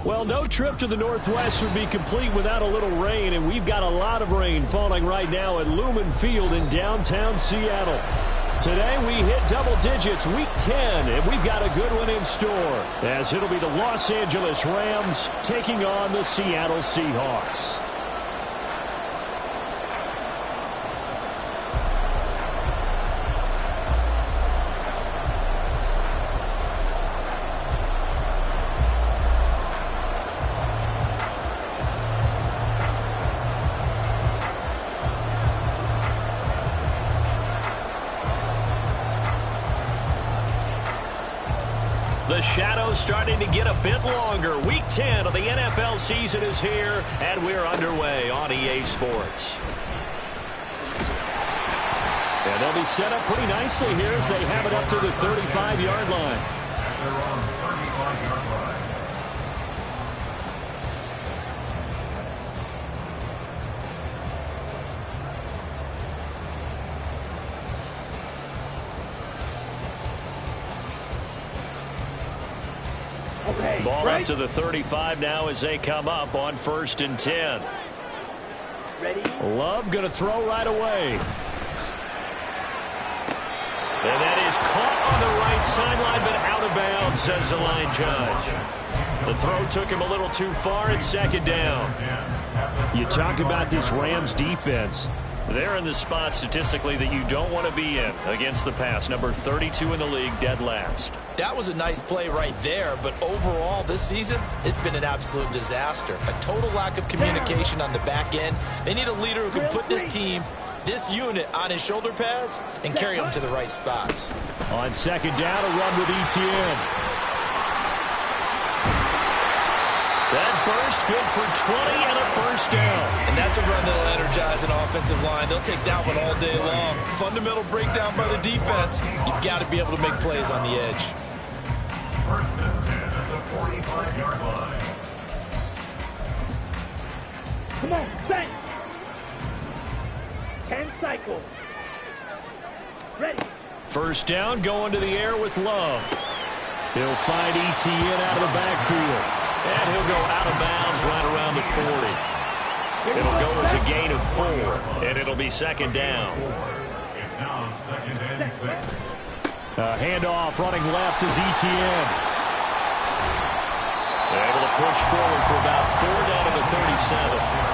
Well, no trip to the Northwest would be complete without a little rain, and we've got a lot of rain falling right now at Lumen Field in downtown Seattle. Today we hit double digits, week 10, and we've got a good one in store, as it'll be the Los Angeles Rams taking on the Seattle Seahawks. The shadow's starting to get a bit longer. Week 10 of the NFL season is here, and we're underway on EA Sports. And they'll be set up pretty nicely here as they have it up to the 35-yard line. They're on the 35-yard line. Ball up to the 35 now as they come up on 1st and 10. Ready? Love going to throw right away. And that is caught on the right sideline, but out of bounds, says the line judge. The throw took him a little too far. It's 2nd down. You talk about this Rams defense. They're in the spot statistically that you don't want to be in against the pass. Number 32 in the league, dead last. That was a nice play right there, but overall this season, it's been an absolute disaster. A total lack of communication on the back end. They need a leader who can put this team, this unit, on his shoulder pads and carry them to the right spots. On 2nd down, a run with Etienne. That burst good for 20 and a 1st down. And that's a run that'll energize an offensive line. They'll take that one all day long. Fundamental breakdown by the defense. You've got to be able to make plays on the edge. 1st and 10 at the 45-yard line. Come on, set. 10 cycles. Ready. 1st down, going to the air with Love. He'll find Etienne out of the backfield. And he'll go out of bounds right around the 40. It'll go as a gain of 4, and it'll be 2nd down. It's now 2nd and 6. Handoff running left is Etienne. Able to push forward for about 4 down to the 37.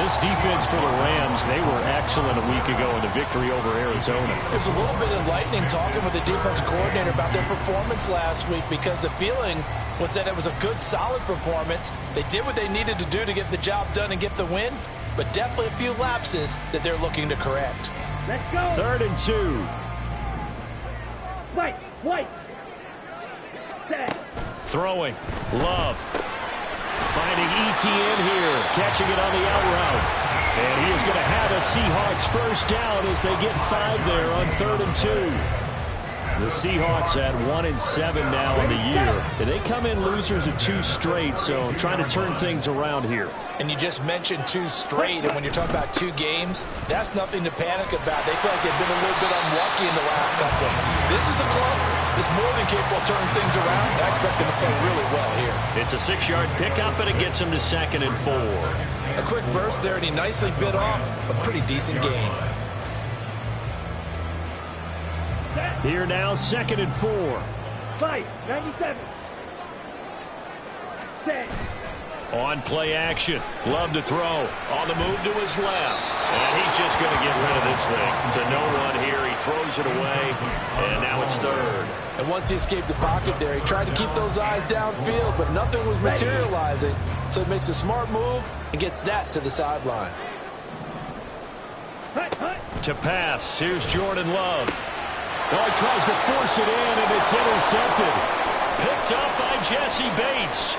This defense for the Rams, they were excellent a week ago in the victory over Arizona. It was a little bit enlightening talking with the defense coordinator about their performance last week, because the feeling was that it was a good, solid performance. They did what they needed to do to get the job done and get the win, but definitely a few lapses that they're looking to correct. Let's go. 3rd and 2. White. Set. Throwing. Love. Finding Etienne here. Catching it on the out route. And he is going to have a Seahawks 1st down as they get 5 there on 3rd and 2. The Seahawks at 1-7 now in the year. They come in losers of 2 straight, so trying to turn things around here. And you just mentioned 2 straight, and when you're talking about 2 games, that's nothing to panic about. They feel like they've been a little bit unlucky in the last couple. This is a club that's more than capable of turning things around. I expect them to play really well here. It's a 6-yard pickup, and it gets them to 2nd and 4. A quick burst there, and he nicely bit off a pretty decent gain. Here now, 2nd and 4. 97. Set. On play action. Love to throw. On the move to his left. And he's just going to get rid of this thing. To no one here. He throws it away. And now it's 3rd. And once he escaped the pocket there, he tried to keep those eyes downfield, but nothing was materializing. So he makes a smart move and gets that to the sideline. To pass. Here's Jordan Love. Oh, he tries to force it in, and it's intercepted. Picked up by Jesse Bates.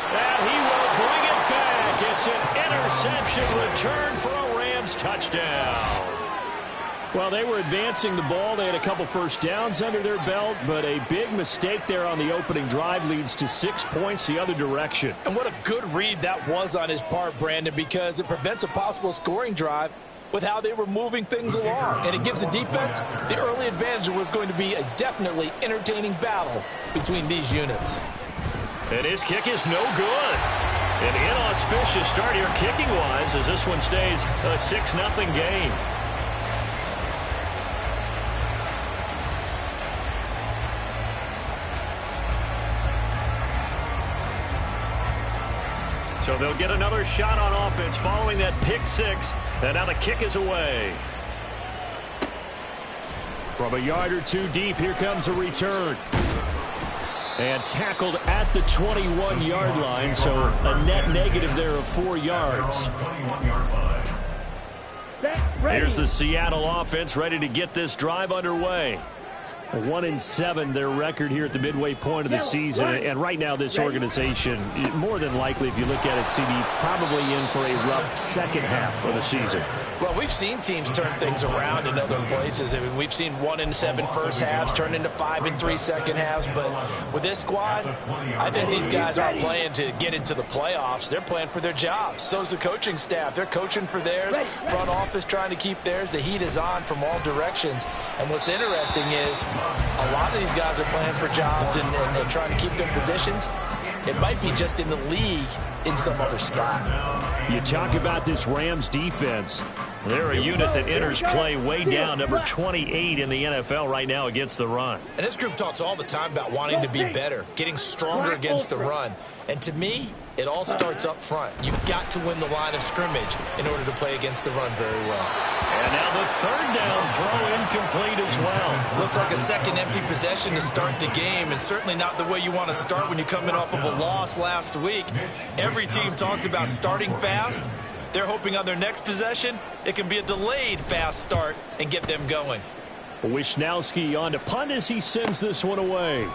And he will bring it back. It's an interception return for a Rams touchdown. Well, they were advancing the ball. They had a couple 1st downs under their belt, but a big mistake there on the opening drive leads to 6 points the other direction. And what a good read that was on his part, Brandon, because it prevents a possible scoring drive with how they were moving things along. And it gives the defense the early advantage. Was going to be a definitely entertaining battle between these units. And his kick is no good. An inauspicious start here kicking-wise as this one stays a 6-0 game. So they'll get another shot on offense following that pick six. And now the kick is away. From a yard or two deep, here comes a return. And tackled at the 21-yard line, so a net negative there of 4 yards. Here's the Seattle offense ready to get this drive underway. 1-7 their record here at the midway point of the season, and right now this organization, more than likely if you look at it, CD, probably in for a rough second half of the season. Well, we've seen teams turn things around in other places. I mean, we've seen 1-7 first halves turn into 5-3 second halves, but with this squad, I think these guys aren't playing to get into the playoffs. They're playing for their jobs. So's the coaching staff. They're coaching for theirs. Front office trying to keep theirs. The heat is on from all directions. And what's interesting is a lot of these guys are playing for jobs and trying to keep their positions. It might be just in the league in some other spot. You talk about this Rams defense. They're a unit that enters play way down, number 28 in the NFL right now against the run. And this group talks all the time about wanting to be better, getting stronger against the run. And to me, it all starts up front. You've got to win the line of scrimmage in order to play against the run very well. And now the third down throw incomplete as well. Looks like a second empty possession to start the game, and certainly not the way you want to start when you come in off of a loss last week. Every team talks about starting fast. They're hoping on their next possession, it can be a delayed fast start and get them going. Wisnowski on to punt as he sends this one away.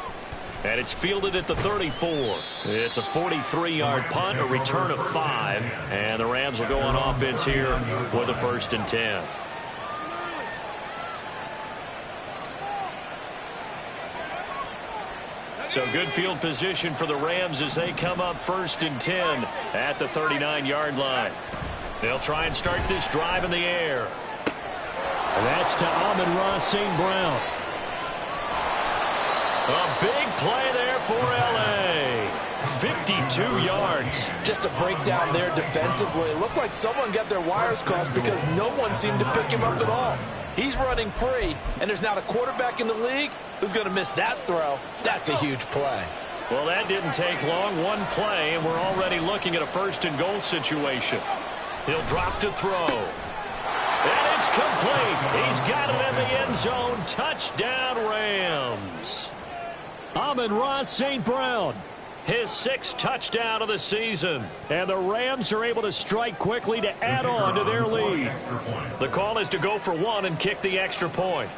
And it's fielded at the 34. It's a 43-yard punt, a return of 5. And the Rams will go on offense here with a 1st and 10. So good field position for the Rams as they come up 1st and 10 at the 39-yard line. They'll try and start this drive in the air. And that's to Amon-Ra St. Brown. A big play there for L.A. 52 yards. Just a breakdown there defensively. It looked like someone got their wires crossed because no one seemed to pick him up at all. He's running free, and there's not a quarterback in the league who's going to miss that throw. That's a huge play. Well, that didn't take long. One play, and we're already looking at a 1st and goal situation. He'll drop to throw. And it's complete. He's got it in the end zone. Touchdown, Rams. Amon-Ra St. Brown, his 6th touchdown of the season. And the Rams are able to strike quickly to add on to their lead. The call is to go for 1 and kick the extra point.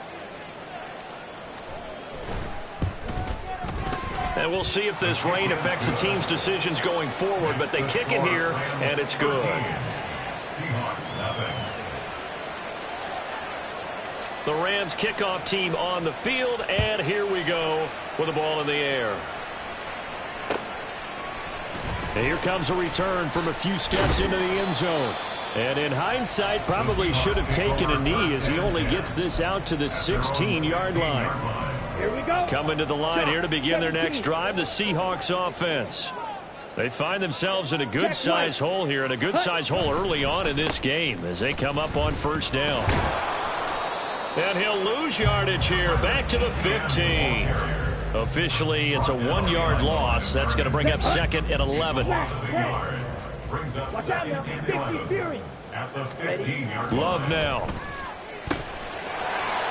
And we'll see if this rain affects the team's decisions going forward, but they kick it here, and it's good. The Rams kickoff team on the field, and here we go with the ball in the air. And here comes a return from a few steps into the end zone. And in hindsight, probably should have taken a knee as he only gets this out to the 16-yard line. Here we go. Coming to the line here to begin their next drive, the Seahawks offense. They find themselves in a good-sized hole here, and a good-sized hole early on in this game as they come up on 1st down. And he'll lose yardage here, back to the 15. Officially, it's a 1-yard loss. That's going to bring up 2nd and 11. Watch out now. 50 Fury. Love now.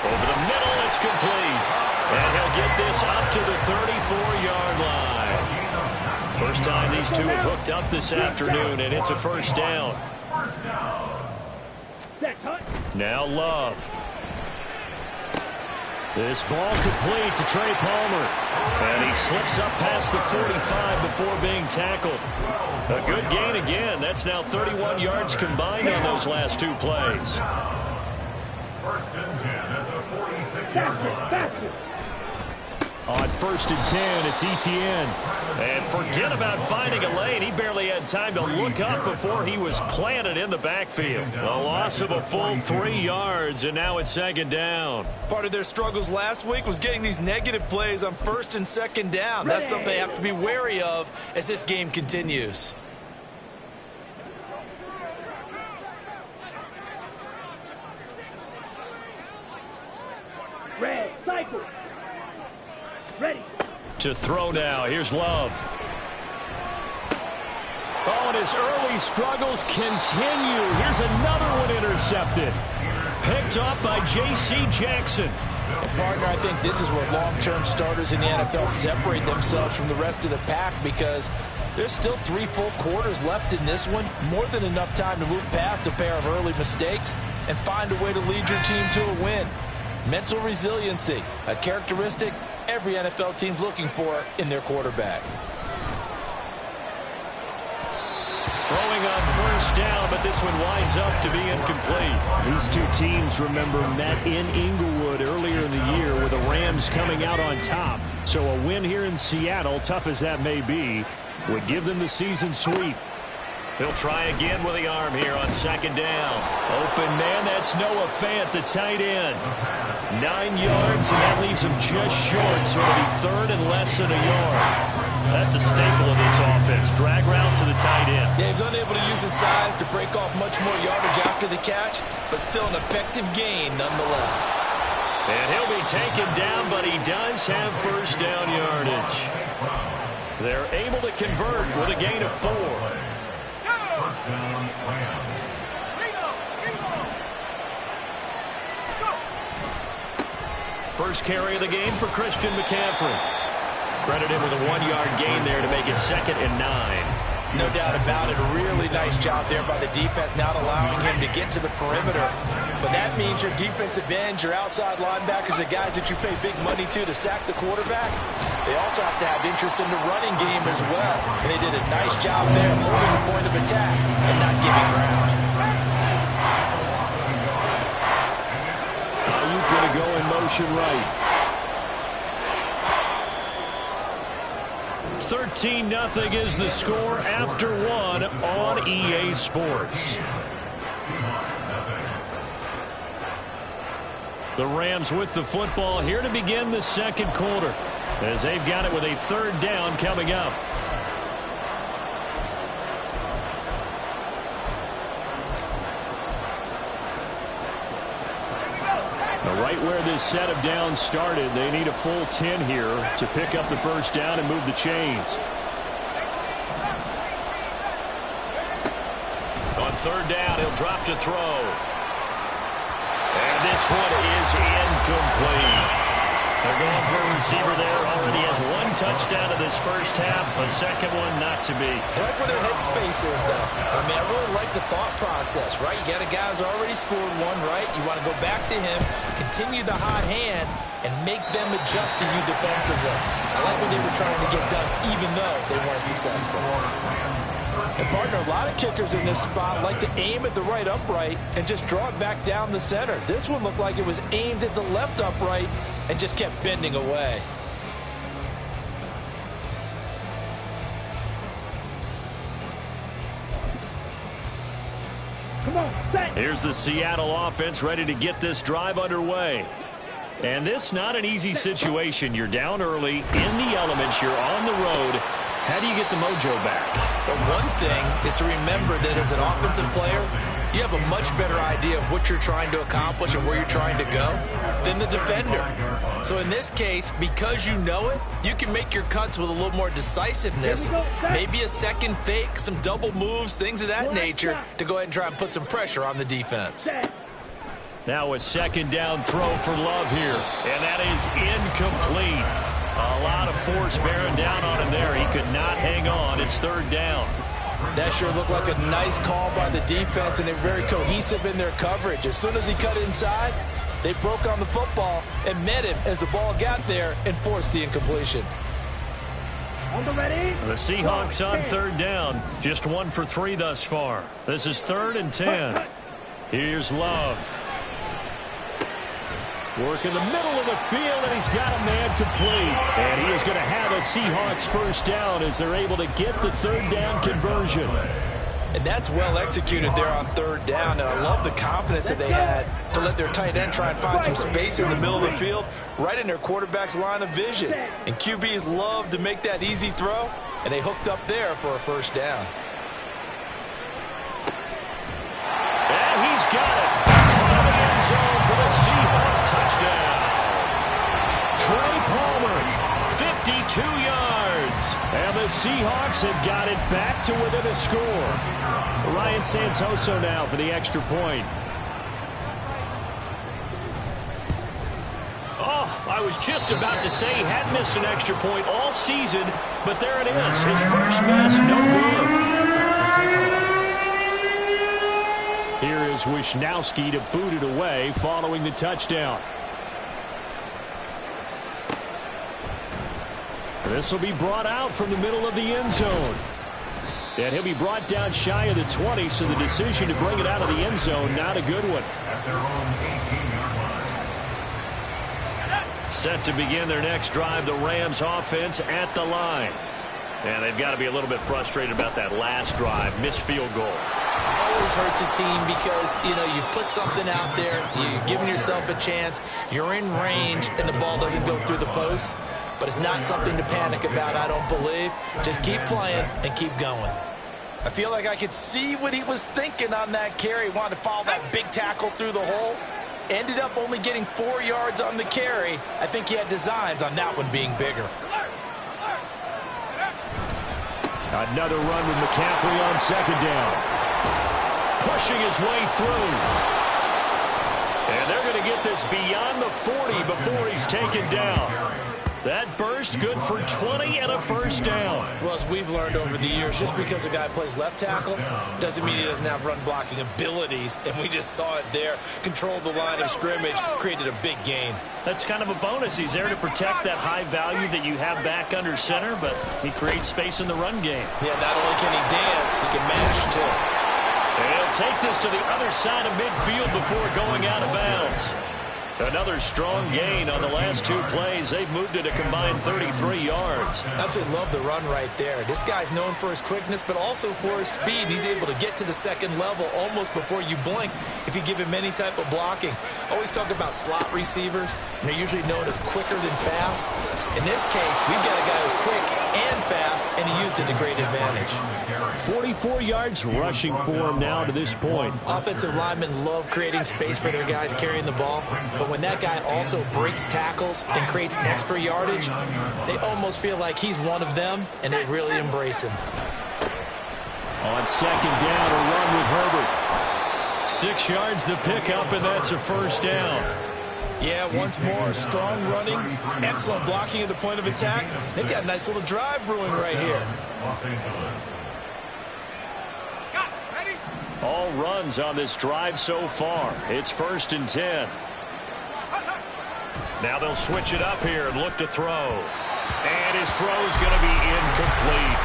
Over the middle, it's complete. And he'll get this up to the 34-yard line. First time these two have hooked up this afternoon, and it's a 1st down. Now Love. This ball complete to Trey Palmer. And he slips up past the 45 before being tackled. A good gain again. That's now 31 yards combined on those last 2 plays. 1st and 10 at the 46-yard line. On 1st and 10. It's Etienne. And forget about finding a lane. He barely had time to look up before he was planted in the backfield. A loss of a full 3 yards, and now it's 2nd down. Part of their struggles last week was getting these negative plays on 1st and 2nd down. That's something they have to be wary of as this game continues. Red, cycle. Ready. To throw now. Here's Love. Oh, and his early struggles continue. Here's another one intercepted. Picked up by J.C. Jackson. And partner, I think this is where long-term starters in the NFL separate themselves from the rest of the pack, because there's still 3 full quarters left in this one. More than enough time to move past a pair of early mistakes and find a way to lead your team to a win. Mental resiliency, a characteristic every NFL team's looking for in their quarterback. Throwing on 1st down, but this one winds up to be incomplete. These two teams, remember, met in Inglewood earlier in the year with the Rams coming out on top. So a win here in Seattle, tough as that may be, would give them the season sweep. He'll try again with the arm here on 2nd down. Open man, that's Noah Fant, the tight end. 9 yards, and that leaves him just short, so it'll be 3rd and less than a yard. That's a staple of this offense. Drag route to the tight end. Yeah, he's unable to use his size to break off much more yardage after the catch, but still an effective gain nonetheless. And he'll be taken down, but he does have 1st down yardage. They're able to convert with a gain of 4. First down, Rams. First carry of the game for Christian McCaffrey. Credited with a 1-yard gain there to make it 2nd and 9. No doubt about it. A really nice job there by the defense, not allowing him to get to the perimeter. But that means your defensive ends, your outside linebackers, the guys that you pay big money to sack the quarterback, they also have to have interest in the running game as well. And they did a nice job there holding the point of attack and not giving ground. Ayuk going to go in motion right. 13-0 is the score after 1 on EA Sports. The Rams with the football here to begin the 2nd quarter, as they've got it with a 3rd down coming up. Right where this set of downs started, they need a full 10 here to pick up the 1st down and move the chains. On 3rd down, he'll drop to throw. And this one is incomplete. They're going for a receiver there. Already has 1 touchdown in this 1st half. A 2nd one not to be. I like where their headspace is, though. I mean, I really like the thought process, right? You got a guy who's already scored 1, right? You want to go back to him, continue the hot hand, and make them adjust to you defensively. I like what they were trying to get done, even though they weren't successful. And partner, a lot of kickers in this spot like to aim at the right upright and just draw it back down the center. This one looked like it was aimed at the left upright and just kept bending away. Come on, set. Here's the Seattle offense ready to get this drive underway. And this not an easy situation. You're down early, in the elements, you're on the road. How do you get the mojo back? But one thing is to remember that as an offensive player, you have a much better idea of what you're trying to accomplish and where you're trying to go than the defender. So in this case, because you know it, you can make your cuts with a little more decisiveness, maybe a second fake, some double moves, things of that nature, to go ahead and try and put some pressure on the defense. Now a 2nd down throw for Love here, and that is incomplete. A lot of force bearing down on him there. He could not hang on. It's 3rd down. That sure looked like a nice call by the defense, and they're very cohesive in their coverage. As soon as he cut inside, they broke on the football and met him as the ball got there and forced the incompletion. On the ready. The Seahawks on 3rd down. Just 1 for 3 thus far. This is 3rd and 10. Here's Love. Work in the middle of the field, and he's got a man complete. And he is going to have a Seahawks first down as they're able to get the third down conversion. And that's well executed there on third down. And I love the confidence that they had to let their tight end try and find some space in the middle of the field, right in their quarterback's line of vision. And QBs love to make that easy throw, and they hooked up there for a first down. And he's got it. Out of the end zone for the Seahawks touchdown. Trey Palmer, 52 yards. And the Seahawks have got it back to within a score. Ryan Santoso now for the extra point. Oh, I was just about to say he hadn't missed an extra point all season, but there it is. His first miss, no good. Here is Wisnowski to boot it away following the touchdown. This will be brought out from the middle of the end zone. And he'll be brought down shy of the 20, so the decision to bring it out of the end zone, not a good one. At their own 18-yard line. Set to begin their next drive, the Rams offense at the line. And they've got to be a little bit frustrated about that last drive, missed field goal. Always hurts a team because, you know, you've put something out there, you've given yourself a chance, you're in range, and the ball doesn't go through the posts. But it's not something to panic about, I don't believe. Just keep playing and keep going. I feel like I could see what he was thinking on that carry. Wanted to follow that big tackle through the hole. Ended up only getting 4 yards on the carry. I think he had designs on that one being bigger. Another run with McCaffrey on second down. Pushing his way through. And they're going to get this beyond the 40 before he's taken down. That burst good for 20 and a first down. Well, as we've learned over the years, just because a guy plays left tackle doesn't mean he doesn't have run blocking abilities. And we just saw it there. Controlled the line of scrimmage, created a big gain. That's kind of a bonus. He's there to protect that high value that you have back under center, but he creates space in the run game. Yeah, not only can he dance, he can mash too. And he'll take this to the other side of midfield before going out of bounds. Another strong gain on the last two plays. They've moved it a combined 33 yards. Absolutely love the run right there. This guy's known for his quickness, but also for his speed. He's able to get to the second level almost before you blink if you give him any type of blocking. Always talk about slot receivers. They're usually known as quicker than fast. In this case, we've got a guy who's quick and fast, and he used it to great advantage. 44 yards rushing for him now to this point. Offensive linemen love creating space for their guys carrying the ball, but when that guy also breaks tackles and creates extra yardage, they almost feel like he's one of them, and they really embrace him. On second down, a run with Herbert. 6 yards the pickup, and that's a first down. Yeah, once more, strong running, excellent blocking at the point of attack. They've got a nice little drive brewing right here. Los Angeles. All runs on this drive so far. It's 1st and 10. Now they'll switch it up here and look to throw. And his throw's going to be incomplete.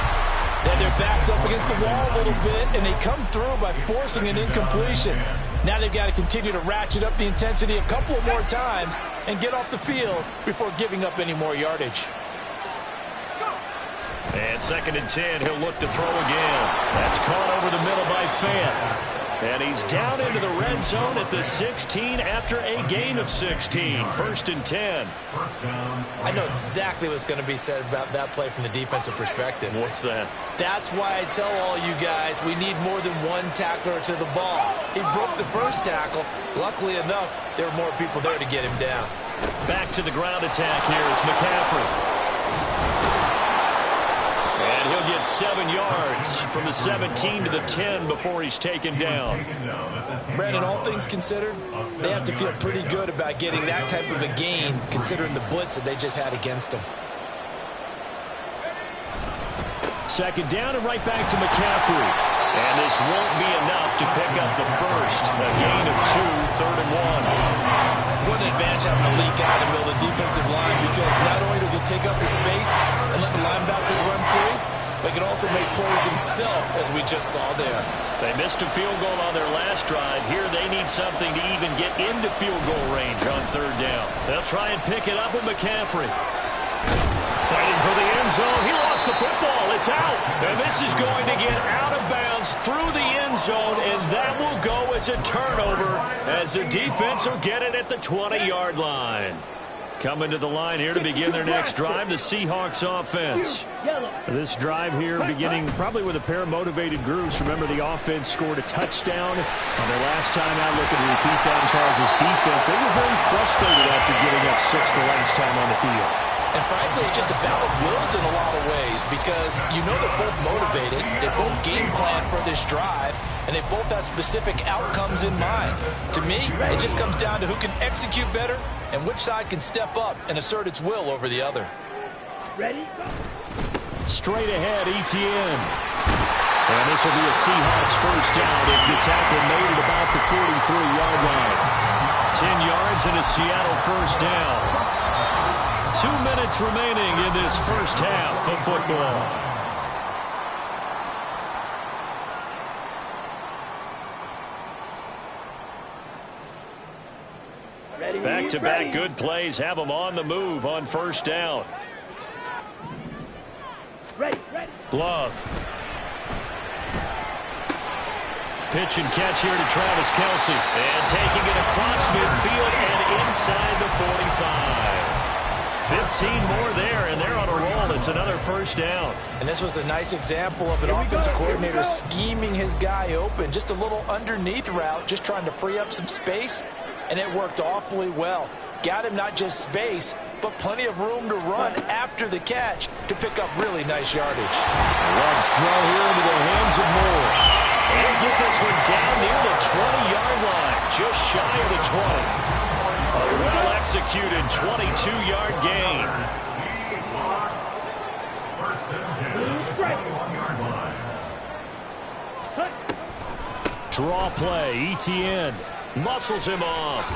Yeah, their back's up against the wall a little bit, and they come through by forcing an incompletion. Now they've got to continue to ratchet up the intensity a couple more times and get off the field before giving up any more yardage. And 2nd and 10, he'll look to throw again. That's caught over the middle by Fant. And he's down into the red zone at the 16 after a gain of 16. 1st and 10. I know exactly what's going to be said about that play from the defensive perspective. What's that? That's why I tell all you guys we need more than one tackler to the ball. He broke the first tackle. Luckily enough, there were more people there to get him down. Back to the ground attack here. It's McCaffrey. And he'll get 7 yards from the 17 to the 10 before he's taken down. Brandon, all things considered, they have to feel pretty good about getting that type of a gain considering the blitz that they just had against them. 2nd down and right back to McCaffrey. And this won't be enough to pick up the first. A gain of 2, 3rd and 1. What an advantage having a leak out in the middle of the defensive line, because not only does he take up the space and let the linebackers run free, but he can also make plays himself, as we just saw there. They missed a field goal on their last drive. Here they need something to even get into field goal range on third down. They'll try and pick it up with McCaffrey. Fighting for the end zone. He lost the football. It's out. And this is going to get out of bounds through the end zone, and that will go as a turnover as the defense will get it at the 20-yard line. Coming to the line here to begin their next drive, the Seahawks offense. This drive here beginning probably with a pair of motivated groups. Remember, the offense scored a touchdown on their last time out. Looking to repeat that in Charles' defense. They were very frustrated after giving up 6 the last time on the field. And frankly, it's just a battle of wills in a lot of ways because you know they're both motivated, they both game plan for this drive, and they both have specific outcomes in mind. To me, it just comes down to who can execute better and which side can step up and assert its will over the other. Ready? Straight ahead, Etienne. And this will be a Seahawks first down as the tackle made at about the 43-yard line. 10 yards and a Seattle first down. 2 minutes remaining in this first half of football. Back-to-back good plays have them on the move on first down. Ready. Love. Pitch and catch here to Travis Kelce. And taking it across midfield and inside the 45. 15 more there, and they're on a roll. It's another first down. And this was a nice example of an offensive coordinator scheming his guy open. Just a little underneath route, just trying to free up some space, and it worked awfully well. Got him not just space, but plenty of room to run after the catch to pick up really nice yardage. Love's throw here into the hands of Moore. And get this one down near the 20-yard line, just shy of the 20. A well-executed 22-yard gain. First and 10 at the 21-yard line. Draw play, Etienne muscles him off.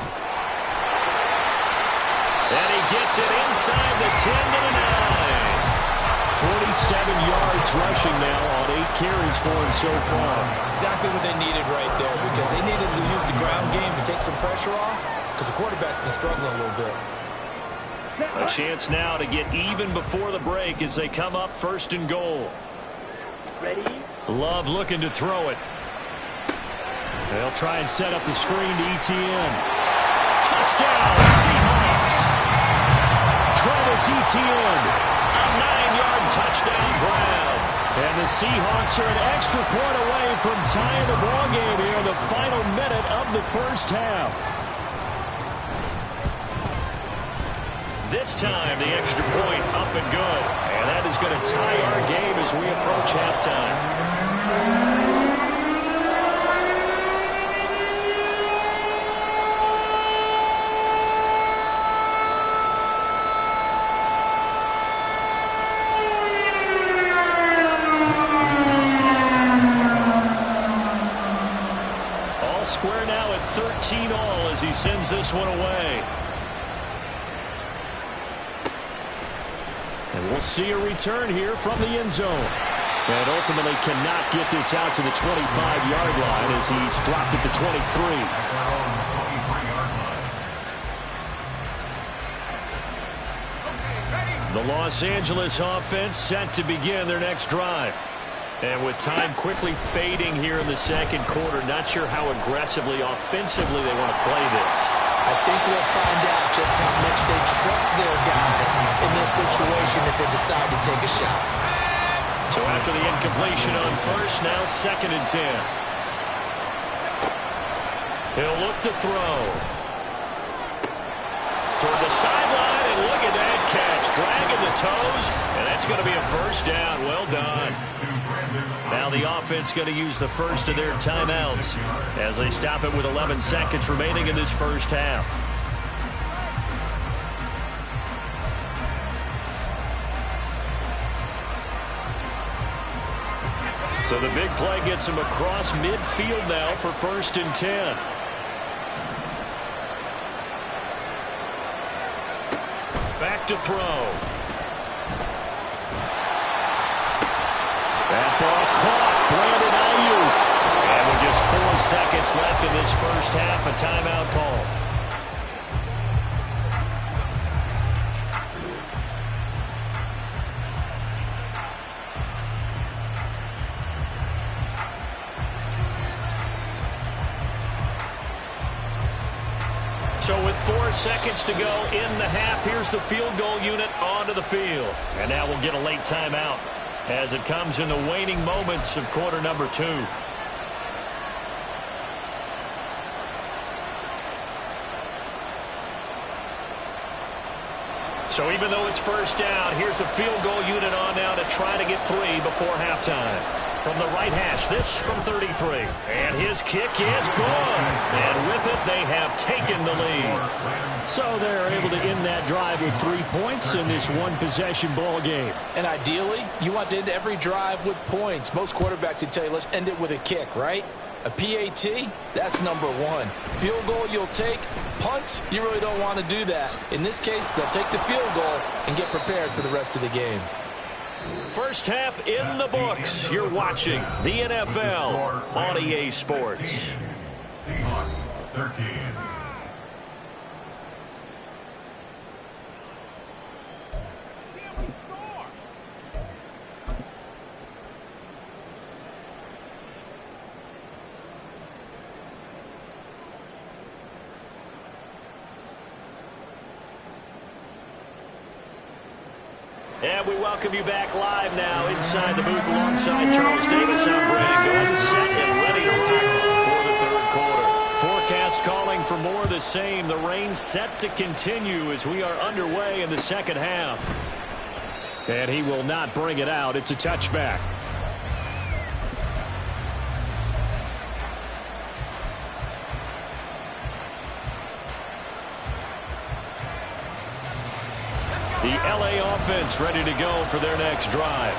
And he gets it inside the 10 to the 9. 47 yards rushing now on 8 carries for him so far. Exactly what they needed right there because they needed to use the ground game to take some pressure off because the quarterback's been struggling a little bit. A chance now to get even before the break as they come up first and goal. Ready? Love looking to throw it. They'll try and set up the screen to Etienne. Touchdown, Seahawks! Travis Etienne, a 9-yard touchdown grab. And the Seahawks are an extra point away from tying the ball game here in the final minute of the first half. This time, the extra point up and good. And that is going to tie our game as we approach halftime. Square now at 13 all as he sends this one away. And we'll see a return here from the end zone. And ultimately cannot get this out to the 25-yard line as he's dropped at the 23. The Los Angeles offense set to begin their next drive. And with time quickly fading here in the second quarter, not sure how aggressively, offensively they want to play this. I think we'll find out just how much they trust their guys in this situation if they decide to take a shot. So after the incompletion on first, now second and 10. He'll look to throw. Toward the sideline, and look at that catch. Dragging the toes, and that's going to be a first down. Well done. Now the offense going to use the first of their timeouts as they stop it with 11 seconds remaining in this first half. So the big play gets him across midfield now for first and 10. Back to throw. Ball caught. Brandon Ayuk. And with just 4 seconds left in this first half, a timeout call. So with 4 seconds to go in the half, here's the field goal unit onto the field. And now we'll get a late timeout as it comes in the waning moments of quarter number 2. So even though it's first down, here's the field goal unit on now to try to get 3 before halftime. From the right hash, this from 33. And his kick is good. And with it, they have taken the lead. So they're able to end that drive with 3 points in this one-possession ball game. And ideally, you want to end every drive with points. Most quarterbacks would tell you, let's end it with a kick, right? A PAT, that's number 1. Field goal you'll take. Punts, you really don't want to do that. In this case, they'll take the field goal and get prepared for the rest of the game. First half in the books. You're watching the NFL on EA Sports. Seahawks 13. And we welcome you back live now inside the booth alongside Charles Davis. I'm Brandon Gaudin, set and ready to rock for the third quarter. Forecast calling for more of the same. The rain set to continue as we are underway in the second half. And he will not bring it out. It's a touchback. The LA offense ready to go for their next drive.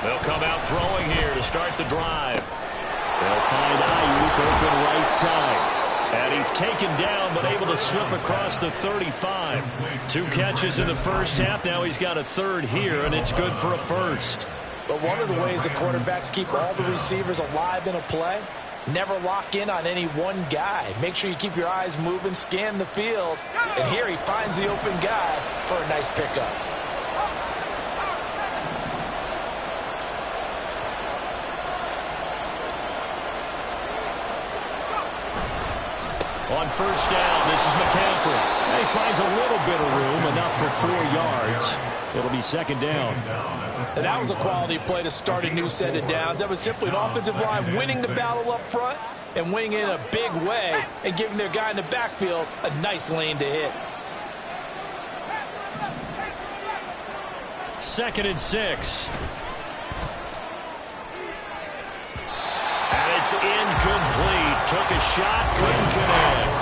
They'll come out throwing here to start the drive. They'll find Ayuk open right side. And he's taken down but able to slip across the 35. 2 catches in the first half. Now he's got a third here, and it's good for a first. But one of the ways the quarterbacks keep all the receivers alive in a play, never lock in on any one guy. Make sure you keep your eyes moving, scan the field. And here he finds the open guy for a nice pickup. On first down, this is McCaffrey. And he finds a little bit of room, enough for 4 yards. It'll be second down. And that was a quality play to start a new set of downs. That was simply an offensive line winning the battle up front and winning in a big way and giving their guy in the backfield a nice lane to hit. 2nd and 6. And it's incomplete. Took a shot, couldn't connect.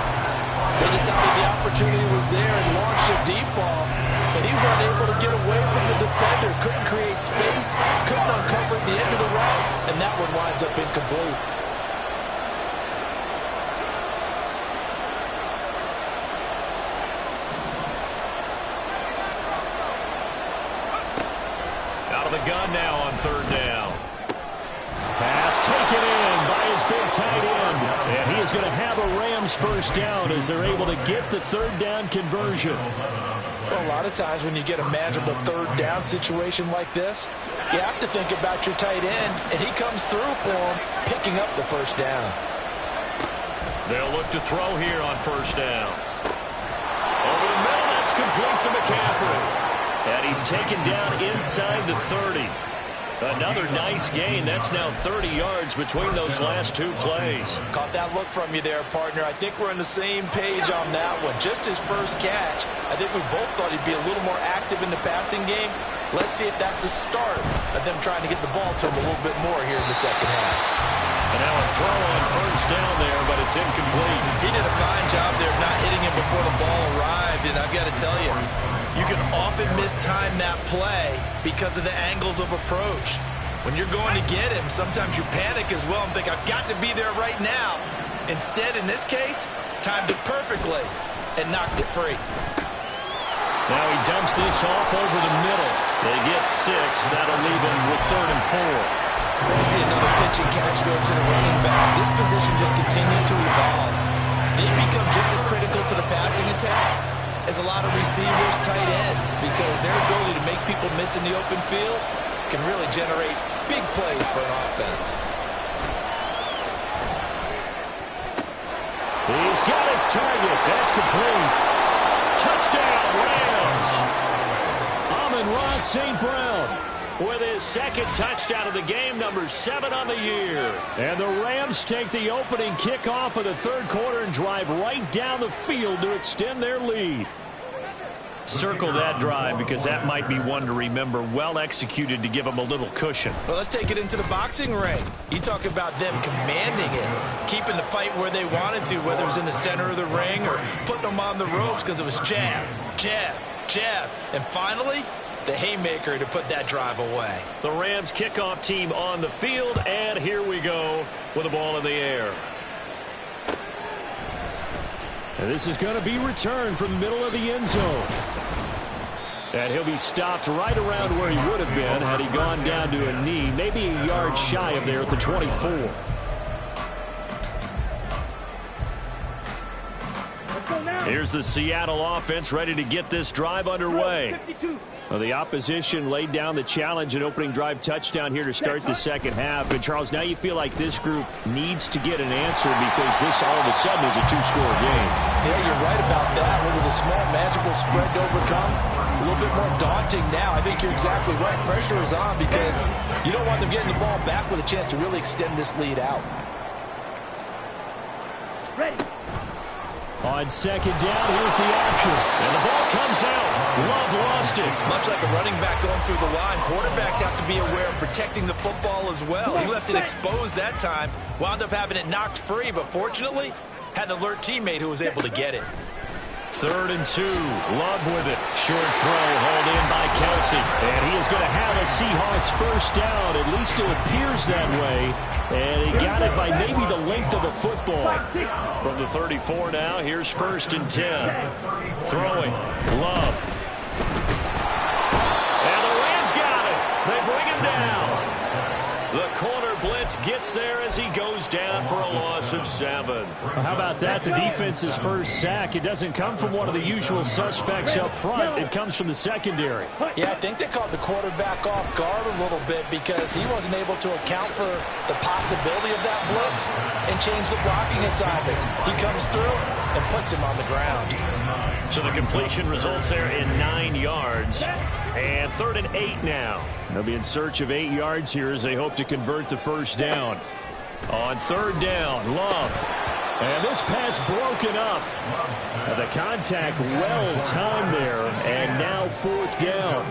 They decided the opportunity was there and launched a deep ball, but he was unable to get away from the defender. Couldn't create space, couldn't uncover at the end of the route, and that one winds up incomplete. Out of the gun now on third down. Pass taken in by his big tight end. And he is going to have a Rams first down as they're able to get the third down conversion. Well, a lot of times when you get a manageable third down situation like this, you have to think about your tight end, and he comes through for him, picking up the first down. They'll look to throw here on first down. Over the middle, that's complete to McCaffrey. And he's taken down inside the 30. Another nice gain. That's now 30 yards between those last 2 plays. Caught that look from you there, partner. I think we're on the same page on that one. Just his first catch. I think we both thought he'd be a little more active in the passing game. Let's see if that's the start of them trying to get the ball to him a little bit more here in the second half. And now a throw on first down there, but it's incomplete. He did a fine job there of not hitting him before the ball arrived, and I've got to tell you, you can often mistime that play because of the angles of approach. When you're going to get him, sometimes you panic as well and think, I've got to be there right now. Instead, in this case, timed it perfectly and knocked it free. Now he dumps this off over the middle. They get 6. That'll leave them with 3rd and 4. We see another pitch and catch, though, to the running back. This position just continues to evolve. They become just as critical to the passing attack as a lot of receivers, tight ends, because their ability to make people miss in the open field can really generate big plays for an offense. He's got his target. That's complete. Touchdown, Rams. Amon-Ra St. Brown with his 2nd touchdown of the game, number 7 on the year. And the Rams take the opening kickoff of the 3rd quarter and drive right down the field to extend their lead. Circle that drive because that might be one to remember. Well executed to give them a little cushion. Well, let's take it into the boxing ring. You talk about them commanding it, keeping the fight where they wanted to, whether it was in the center of the ring or putting them on the ropes because it was jab, jab, jab. And finally, the haymaker to put that drive away. The Rams kickoff team on the field, and here we go with the ball in the air. And this is going to be returned from the middle of the end zone. And he'll be stopped right around where he would have been had he gone down to a knee, maybe a yard shy of there at the 24. Here's the Seattle offense ready to get this drive underway. Well, the opposition laid down the challenge and opening drive touchdown here to start the 2nd half. And, Charles, now you feel like this group needs to get an answer because this all of a sudden is a 2-score game. Yeah, you're right about that. What was a small magical spread to overcome, a little bit more daunting now. I think you're exactly right. Pressure is on because you don't want them getting the ball back with a chance to really extend this lead out. Ready. On 2nd down, here's the option. And the ball comes out. Love lost it. Much like a running back going through the line, quarterbacks have to be aware of protecting the football as well. He left it exposed that time, wound up having it knocked free, but fortunately, had an alert teammate who was able to get it. 3rd and 2. Love with it. Short throw hauled in by Kelsey. And he is going to have a Seahawks 1st down. At least it appears that way. And he got it by maybe the length of a football. From the 34 now, here's 1st and 10. Throwing. Love. And the Rams got it. They bring him down. The corner blitz gets there as he goes down for a loss of 7. How about that? The defense's first sack. It doesn't come from one of the usual suspects up front. It comes from the secondary. Yeah, I think they caught the quarterback off guard a little bit because he wasn't able to account for the possibility of that blitz and change the blocking assignment. He comes through and puts him on the ground. So the completion results there in 9 yards. And 3rd and 8 now. They'll be in search of 8 yards here as they hope to convert the 1st down. On 3rd down, Love. And this pass broken up. And the contact well timed there. And now 4th down.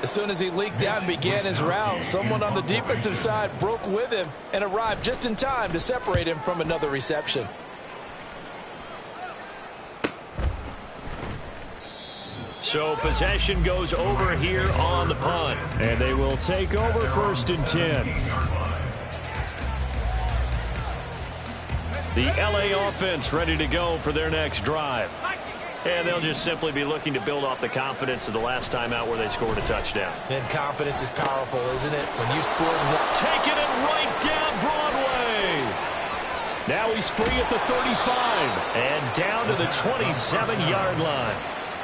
As soon as he leaked out and began his route, someone on the defensive side broke with him and arrived just in time to separate him from another reception. So possession goes over here on the punt. And they will take over 1st and 10. The LA offense ready to go for their next drive. And they'll just simply be looking to build off the confidence of the last time out where they scored a touchdown. And confidence is powerful, isn't it? When you scored one. Taking it right down Broadway. Now he's free at the 35. And down to the 27-yard line.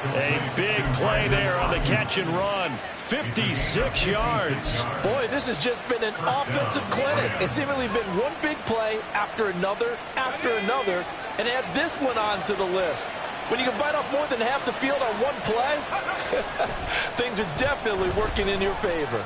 A big play there on the catch and run. 56 yards. Boy, this has just been an offensive clinic. It's seemingly been one big play after another, and add this one on to the list. When you can bite off more than half the field on one play, things are definitely working in your favor.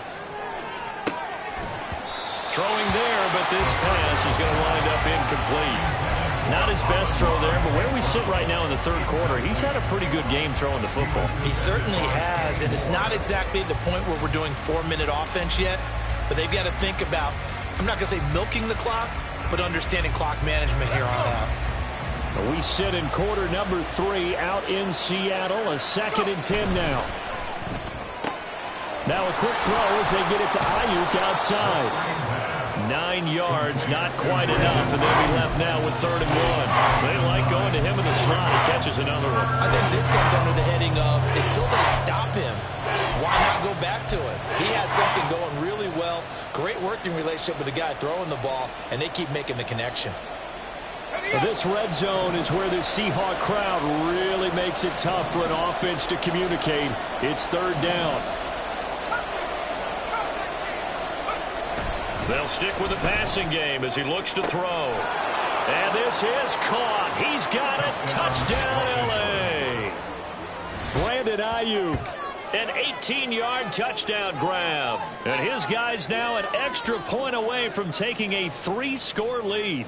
Throwing there, but this pass is going to wind up incomplete. Not his best throw there, but where we sit right now in the 3rd quarter, he's had a pretty good game throwing the football. He certainly has, and it's not exactly the point where we're doing 4-minute offense yet, but they've got to think about, I'm not going to say milking the clock, but understanding clock management here on out. We sit in quarter number 3 out in Seattle, a 2nd and 10 now. Now a quick throw as they get it to Ayuk outside. 9 yards, not quite enough, and they'll be left now with 3rd and 1. They like going to him in the slot. He catches another one. I think this comes under the heading of it great working relationship with the guy throwing the ball, and they keep making the connection. This red zone is where the Seahawk crowd really makes it tough for an offense to communicate. It's third down. They'll stick with the passing game as he looks to throw. And this is caught. He's got it. Touchdown, L.A. Brandon Ayuk. An 18-yard touchdown grab. And his guy's now an extra point away from taking a 3-score lead.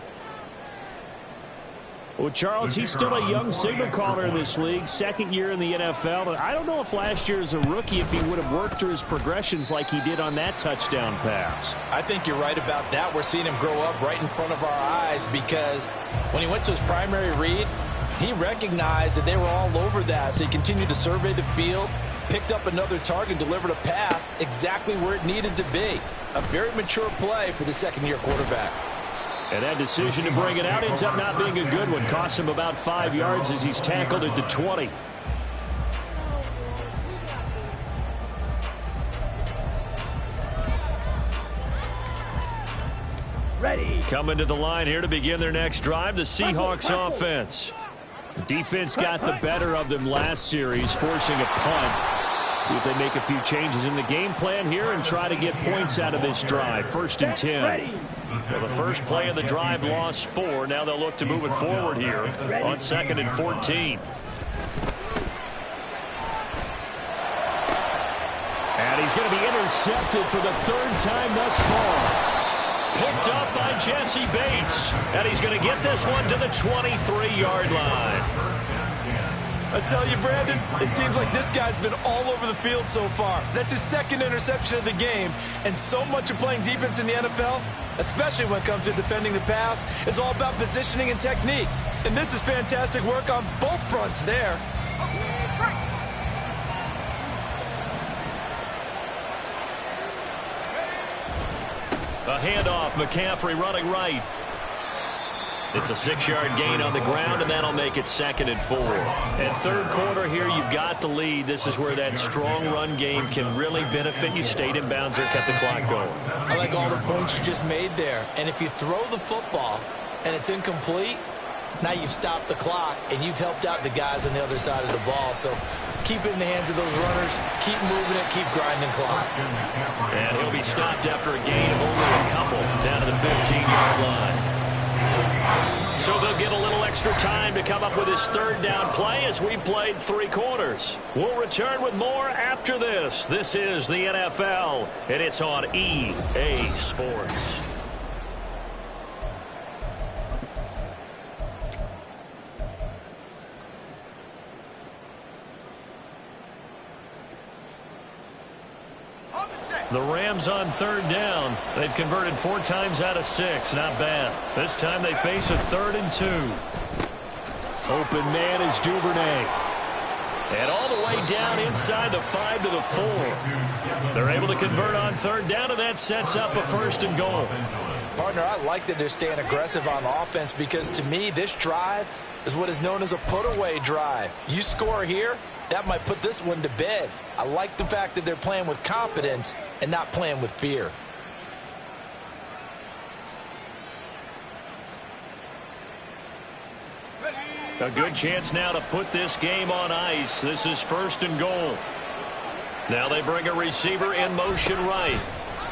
Well, Charles, he's still a young signal caller in this league, second year in the NFL. But I don't know if last year as a rookie, if he would have worked through his progressions like he did on that touchdown pass. I think you're right about that. We're seeing him grow up right in front of our eyes because when he went to his primary read, he recognized that they were all over that. So he continued to survey the field, picked up another target, delivered a pass exactly where it needed to be. A very mature play for the second-year quarterback. And that decision to bring it out ends up not being a good one. Costs him about 5 yards as he's tackled at the 20. Ready. Coming to the line here to begin their next drive, the Seahawks offense. The defense got the better of them last series, forcing a punt. See if they make a few changes in the game plan here and try to get points out of this drive. 1st and 10. Well, the first play of the drive lost 4. Now they'll look to move it forward here on 2nd and 14. And he's going to be intercepted for the 3rd time thus far. Picked up by Jesse Bates. And he's going to get this one to the 23-yard line. I tell you, Brandon, it seems like this guy's been all over the field so far. That's his 2nd interception of the game. And so much of playing defense in the NFL, especially when it comes to defending the pass, is all about positioning and technique. And this is fantastic work on both fronts there. A handoff, McCaffrey running right. It's a 6-yard gain on the ground, and that'll make it 2nd and 4. And 3rd quarter here, you've got the lead. This is where that strong run game can really benefit you. Stayed in bounds there, kept the clock going. I like all the points you just made there. And if you throw the football and it's incomplete, now you've stopped the clock, and you've helped out the guys on the other side of the ball. So keep it in the hands of those runners. Keep moving it. Keep grinding clock. And he'll be stopped after a gain of only a couple down to the 15-yard line. So they'll get a little extra time to come up with his 3rd down play as we played 3 quarters. We'll return with more after this. This is the NFL, and it's on EA Sports. The Rams on 3rd down. They've converted 4 times out of 6. Not bad. This time they face a 3rd and 2. Open man is Duvernay. And all the way down inside the 5 to the 4. They're able to convert on 3rd down, and that sets up a 1st and goal. Partner, I like that they're staying aggressive on offense because, to me, this drive is what is known as a put-away drive. You score here, that might put this one to bed. I like the fact that they're playing with confidence and not playing with fear. A good chance now to put this game on ice. This is 1st and goal. Now they bring a receiver in motion right.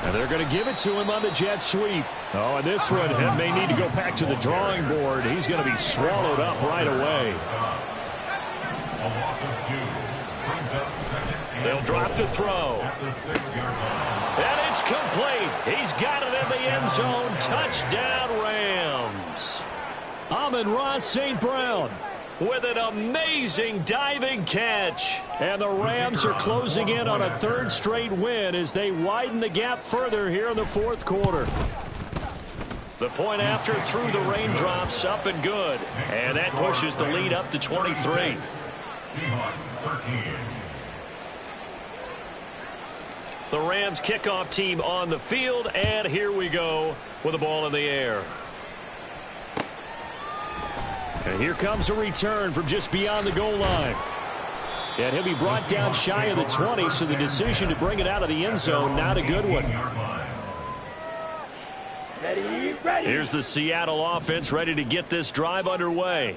And they're going to give it to him on the jet sweep. Oh, and this one may need to go back to the drawing board. He's going to be swallowed up right away. A loss of 2 brings up 2nd. They'll drop to throw. At the 6-yard line. And it's complete. He's got it in the end zone. Touchdown, Rams. Amon-Ra St. Brown with an amazing diving catch. And the Rams are closing in on a 3rd straight win as they widen the gap further here in the 4th quarter. The point after through the raindrops, up and good. And that pushes the lead up to 23. Seahawks 13. The Rams kickoff team on the field, and here we go with the ball in the air. And here comes a return from just beyond the goal line. And he'll be brought down shy of the 20, so the decision to bring it out of the end zone, not a good one. Ready, ready. Here's the Seattle offense ready to get this drive underway.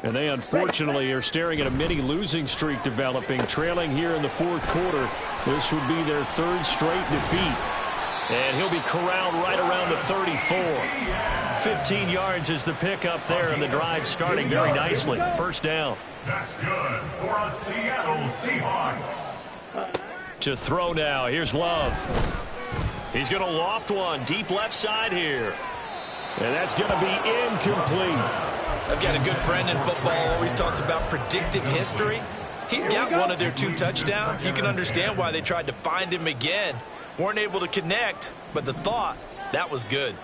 And they unfortunately are staring at a mini losing streak developing, trailing here in the fourth quarter. This would be their third straight defeat. And he'll be corralled right around the 34. 15 yards is the pickup there, and the drive starting very nicely. First down. That's good for a Seattle Seahawks. To throw now. Here's Love. He's going to loft one deep left side here. And that's going to be incomplete. I've got a good friend in football, always talks about predictive history. He's got one of their 2 touchdowns. You can understand why they tried to find him again. Weren't able to connect, but the thought, that was good.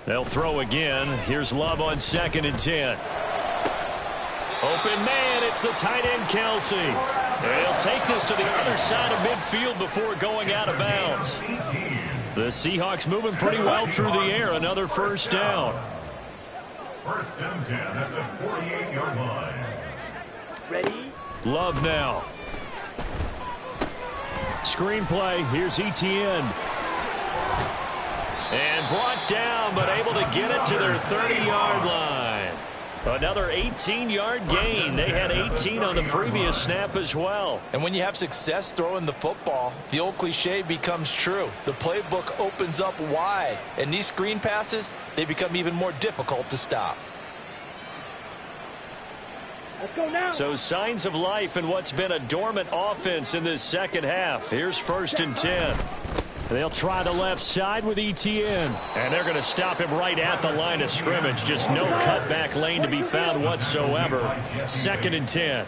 They'll throw again. Here's Love on 2nd and 10. Open man, it's the tight end Kelsey. And he'll take this to the other side of midfield before going out of bounds. The Seahawks moving pretty well through the air. Another first down. First and 10 at the 48-yard line. Ready. Love now. Screenplay. Here's Etienne. And brought down, but able to get it to their 30-yard line. Another 18-yard gain. They had 18 on the previous snap as well. And when you have success throwing the football, the old cliche becomes true. The playbook opens up wide. And these screen passes, they become even more difficult to stop. Let's go now. So signs of life in what's been a dormant offense in this second half. Here's 1st and 10. They'll try the left side with Etienne. And they're going to stop him right at the line of scrimmage. Just no cutback lane to be found whatsoever. 2nd and 10.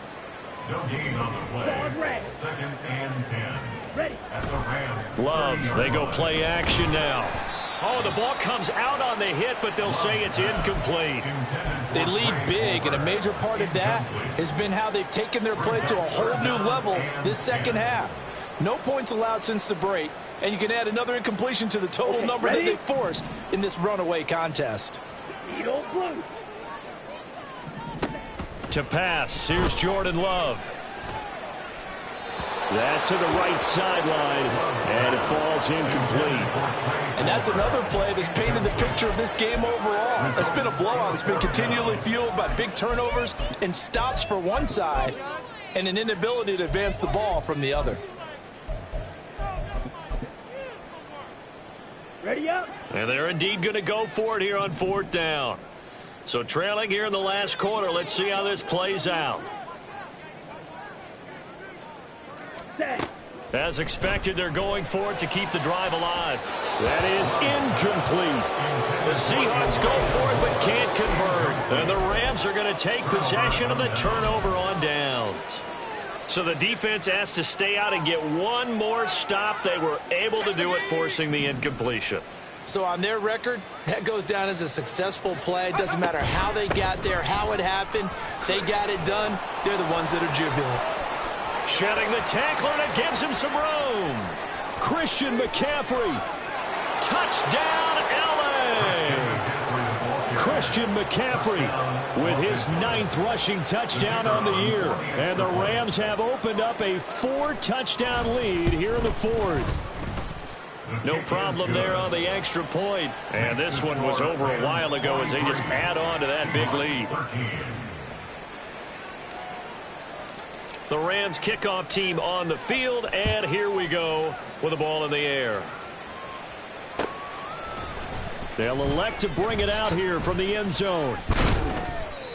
No gain on the play. 2nd and 10. Ready. At the Rams. Love, they go play action now. Oh, the ball comes out on the hit, but they'll say it's incomplete. They lead big, and a major part of that has been how they've taken their play to a whole new level this second half. No points allowed since the break. And you can add another incompletion to the total number that they forced in this runaway contest. Needle blue. To pass, here's Jordan Love. That's to the right sideline, and it falls incomplete. And that's another play that's painted the picture of this game overall. It's been a blowout. It's been continually fueled by big turnovers and stops for one side and an inability to advance the ball from the other. Ready up. And they're indeed going to go for it here on 4th down. So trailing here in the last quarter. Let's see how this plays out. Set. As expected, they're going for it to keep the drive alive. That is incomplete. The Seahawks go for it but can't convert. And the Rams are going to take possession of the turnover on downs. So the defense has to stay out and get one more stop. They were able to do it, forcing the incompletion. So on their record, that goes down as a successful play. It doesn't matter how they got there, how it happened. They got it done. They're the ones that are jubilant. Shedding the tackler, and it gives him some room. Christian McCaffrey. Touchdown, LA! Christian McCaffrey with his 9th rushing touchdown on the year. And the Rams have opened up a 4-touchdown lead here in the 4th. No problem there on the extra point. And this one was over a while ago as they just add on to that big lead. The Rams kickoff team on the field, and here we go with the ball in the air. They'll elect to bring it out here from the end zone.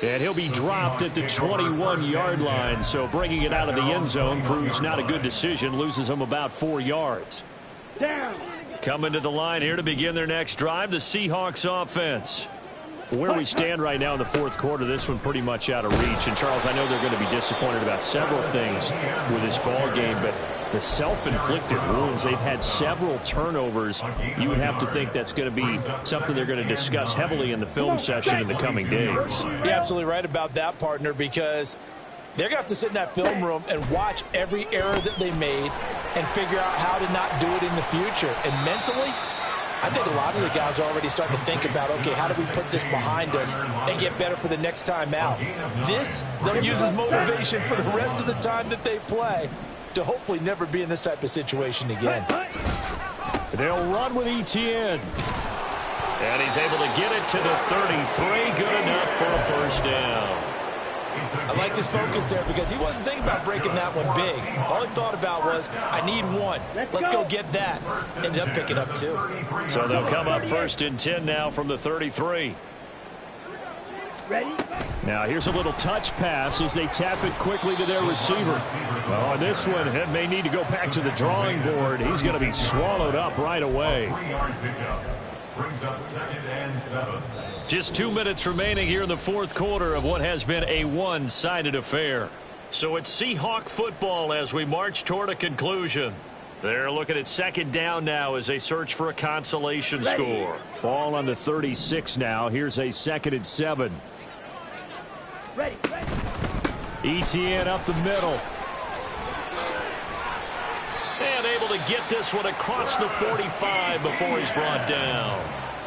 And he'll be dropped at the 21-yard line, so bringing it out of the end zone proves not a good decision, loses them about 4 yards. Down. Coming to the line here to begin their next drive, the Seahawks offense. Where we stand right now in the 4th quarter, this one pretty much out of reach. And, Charles, I know they're going to be disappointed about several things with this ball game, but the self-inflicted wounds, they've had several turnovers. You would have to think that's going to be something they're going to discuss heavily in the film session in the coming days. You're absolutely right about that, partner, because they're going to have to sit in that film room and watch every error that they made and figure out how to not do it in the future. And mentally, I think a lot of the guys are already starting to think about, okay, how do we put this behind us and get better for the next time out? This, they'll use as motivation for the rest of the time that they play to hopefully never be in this type of situation again. They'll run with Etienne. And he's able to get it to the 33. Good enough for a first down. I liked his focus there because he wasn't thinking about breaking that one big. All he thought about was, I need one. Let's go get that. Ended up picking up 2. So they'll come up 1st and 10 now from the 33. Ready? Now here's a little touch pass as they tap it quickly to their receiver. Well, on this one, it may need to go back to the drawing board. He's going to be swallowed up right away. 3-yard pickup. Brings up 2nd and 7. Just 2 minutes remaining here in the fourth quarter of what has been a one-sided affair. So it's Seahawk football as we march toward a conclusion. They're looking at 2nd down now as they search for a consolation score. Ball on the 36 now. Here's a 2nd and 7. Ready. Etienne up the middle. And able to get this one across the 45 before he's brought down.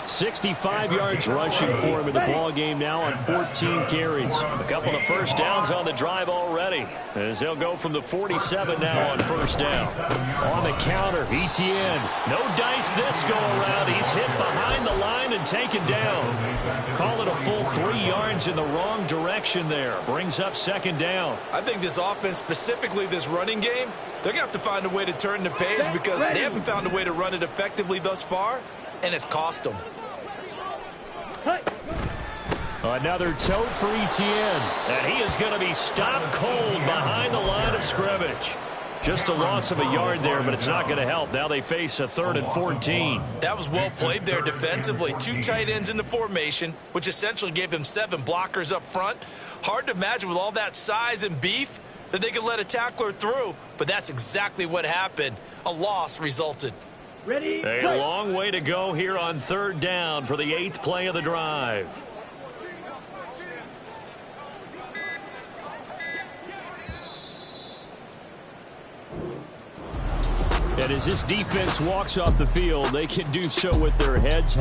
65 yards rushing for him in the ball game now on 14 carries. A couple of first downs on the drive already as they'll go from the 47 now on first down. On the counter, Etienne. No dice this go around. He's hit behind the line and taken down. Call it a full 3 yards in the wrong direction there. Brings up 2nd down. I think this offense, specifically this running game, they're going to have to find a way to turn the page because they haven't found a way to run it effectively thus far, and it's cost them. Another tote for Etienne. And he is going to be stopped cold behind the line of scrimmage. Just a loss of a yard there, but it's not going to help. Now they face a 3rd and 14. That was well played there defensively. 2 tight ends in the formation, which essentially gave them 7 blockers up front. Hard to imagine with all that size and beef that they could let a tackler through, but that's exactly what happened. A loss resulted. Ready? A long way to go here on 3rd down for the 8th play of the drive. And as this defense walks off the field, they can do so with their heads